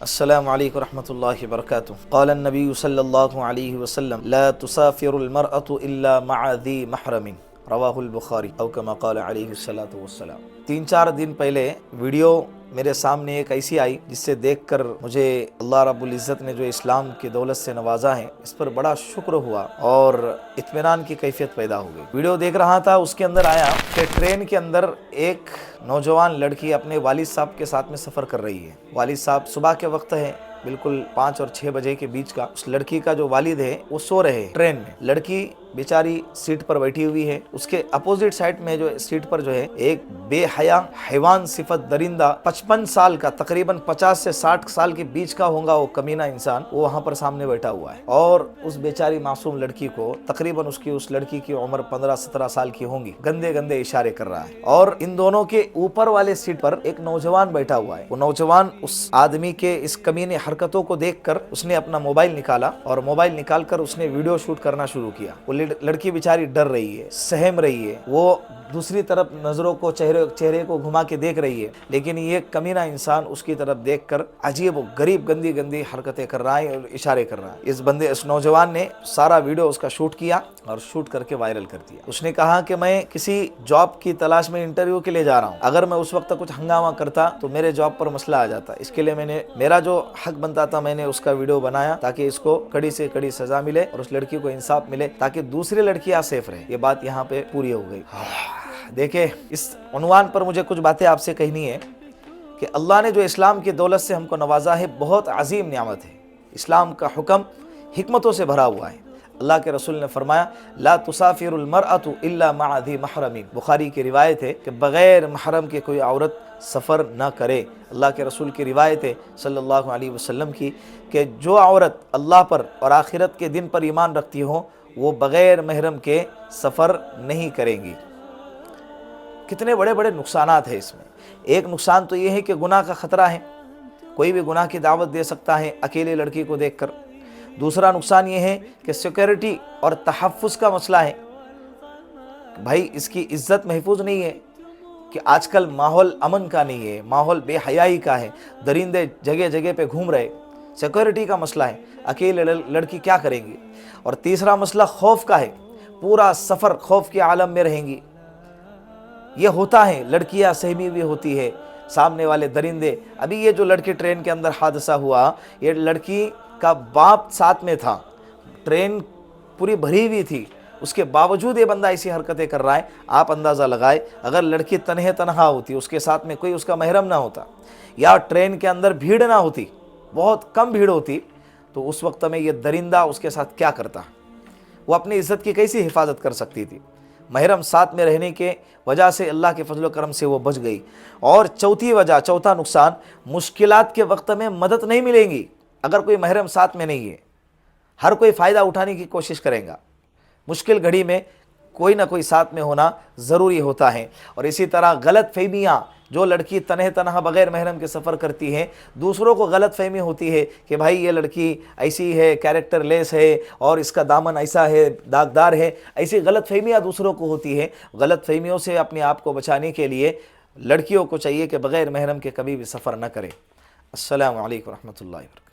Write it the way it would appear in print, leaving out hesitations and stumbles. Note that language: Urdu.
السلام علیکم ورحمۃ اللہ وبرکاتہ۔ قال النبی صلی اللہ علیہ وسلم لا تسافر المرأة الا مع ذی محرم، رواہ البخاری او کما قال علیہ الصلوۃ والسلام۔ 3-4 دن پہلے ویڈیو میرے سامنے ایک ایسی آئی جس سے دیکھ کر مجھے اللہ رب العزت نے جو اسلام کی دولت سے نوازا ہے اس پر بڑا شکر ہوا اور اطمینان کی کیفیت پیدا ہو گئی۔ ویڈیو دیکھ رہا تھا، اس کے اندر آیا کہ ٹرین کے اندر ایک نوجوان لڑکی اپنے والد صاحب کے ساتھ میں سفر کر رہی ہے۔ والد صاحب صبح کے وقت ہے، بالکل 5 اور 6 بجے کے بیچ کا۔ اس لڑکی کا جو والد ہے وہ سو رہے ہیں ٹرین میں، لڑکی بیچاری سیٹ پر بیٹھی ہوئی ہے۔ اس کے اپوزٹ سائڈ میں جو سیٹ پر جو ہے ایک بے حیا حیوان صفت درندہ 55 سال کا، تقریباً 50 سے 60 سال کے بیچ کا ہوگا وہ کمینہ انسان، وہ وہاں پر سامنے بیٹھا ہوا ہے اور اس بیچاری معصوم لڑکی کو، تقریباً اس لڑکی کی عمر 15-17 سال کی ہوں گی، گندے گندے اشارے کر رہا ہے۔ اور ان دونوں کے اوپر والے سیٹ پر ایک نوجوان بیٹھا ہوا ہے۔ وہ نوجوان اس آدمی کے اس کمینے حرکتوں کو دیکھ کر اس نے اپنا موبائل نکالا اور موبائل نکال کر اس نے ویڈیو شوٹ کرنا شروع کیا۔ وہ لڑکی بیچاری ڈر رہی ہے، سہم رہی ہے، وہ دوسری طرف نظروں کو چہرے کو گھما کے دیکھ رہی ہے، لیکن یہ کمینہ انسان اس کی طرف دیکھ کر عجیب و غریب گندی گندی حرکتیں کر رہا ہے اور اشارے کر رہا ہے۔ اس نوجوان نے سارا ویڈیو اس کا شوٹ کیا اور شوٹ کر کے وائرل کر دیا۔ اس نے کہا کہ میں کسی جاب کی تلاش میں انٹرویو کے لیے جا رہا ہوں، اگر میں اس وقت کچھ ہنگامہ کرتا تو میرے جاب پر مسئلہ آ جاتا، اس کے لیے میرا جو حق بنتا تھا میں نے اس کا ویڈیو بنایا تاکہ اس کو کڑی سے کڑی سزا ملے اور اس لڑکی کو انصاف ملے تاکہ دوسری لڑکیاں سیف رہے۔ یہ بات یہاں پہ پوری ہو گئی۔ دیکھیں، اس عنوان پر مجھے کچھ باتیں آپ سے کہنی ہے کہ اللہ نے جو اسلام کی دولت سے ہم کو نوازا ہے بہت عظیم نعمت ہے۔ اسلام کا حکم حکمتوں سے بھرا ہوا ہے۔ اللہ کے رسول نے فرمایا لا تسافر المرأة الا مع ذی محرم، بخاری کی روایت ہے کہ بغیر محرم کے کوئی عورت سفر نہ کرے۔ اللہ کے رسول کی روایت ہے صلی اللہ علیہ وسلم کی کہ جو عورت اللہ پر اور آخرت کے دن پر ایمان رکھتی ہو وہ بغیر محرم کے سفر نہیں کریں گی۔ کتنے بڑے بڑے نقصانات ہیں اس میں۔ ایک نقصان تو یہ ہے کہ گناہ کا خطرہ ہے، کوئی بھی گناہ کی دعوت دے سکتا ہے اکیلے لڑکی کو دیکھ کر۔ دوسرا نقصان یہ ہے کہ سیکیورٹی اور تحفظ کا مسئلہ ہے، بھائی اس کی عزت محفوظ نہیں ہے کہ آج کل ماحول امن کا نہیں ہے، ماحول بے حیائی کا ہے، درندے جگہ جگہ پہ گھوم رہے، سیکیورٹی کا مسئلہ ہے، اکیلے لڑکی کیا کریں گی۔ اور تیسرا مسئلہ خوف کا ہے، پورا سفر خوف کے عالم میں رہیں گی۔ یہ ہوتا ہے، لڑکیاں سہمی ہوئی ہوتی ہے، سامنے والے درندے۔ ابھی یہ جو لڑکی ٹرین کے اندر حادثہ ہوا، یہ لڑکی کا باپ ساتھ میں تھا، ٹرین پوری بھری ہوئی تھی، اس کے باوجود یہ بندہ ایسی حرکتیں کر رہا ہے۔ آپ اندازہ لگائے اگر لڑکی تنہا ہوتی، اس کے ساتھ میں کوئی اس کا محرم نہ ہوتا، یا ٹرین کے اندر بھیڑ نہ ہوتی، بہت کم بھیڑ ہوتی، تو اس وقت میں یہ درندہ اس کے ساتھ کیا کرتا؟ وہ اپنی عزت کی کیسی حفاظت کر سکتی تھی؟ محرم ساتھ میں رہنے کے وجہ سے اللہ کے فضل و کرم سے وہ بچ گئی۔ اور چوتھا نقصان، مشکلات کے وقت میں مدد نہیں ملے گی اگر کوئی محرم ساتھ میں نہیں ہے۔ ہر کوئی فائدہ اٹھانے کی کوشش کرے گا، مشکل گھڑی میں کوئی نہ کوئی ساتھ میں ہونا ضروری ہوتا ہے۔ اور اسی طرح غلط فہمیاں، جو لڑکی تنہا بغیر محرم کے سفر کرتی ہے، دوسروں کو غلط فہمی ہوتی ہے کہ بھائی یہ لڑکی ایسی ہے، کیریکٹر لیس ہے اور اس کا دامن ایسا ہے، داغدار ہے، ایسی غلط فہمیاں دوسروں کو ہوتی ہے۔ غلط فہمیوں سے اپنے آپ کو بچانے کے لیے لڑکیوں کو چاہیے کہ بغیر محرم کے کبھی بھی سفر نہ کرے۔ السلام علیکم ورحمۃ اللہ وبرکاتہ۔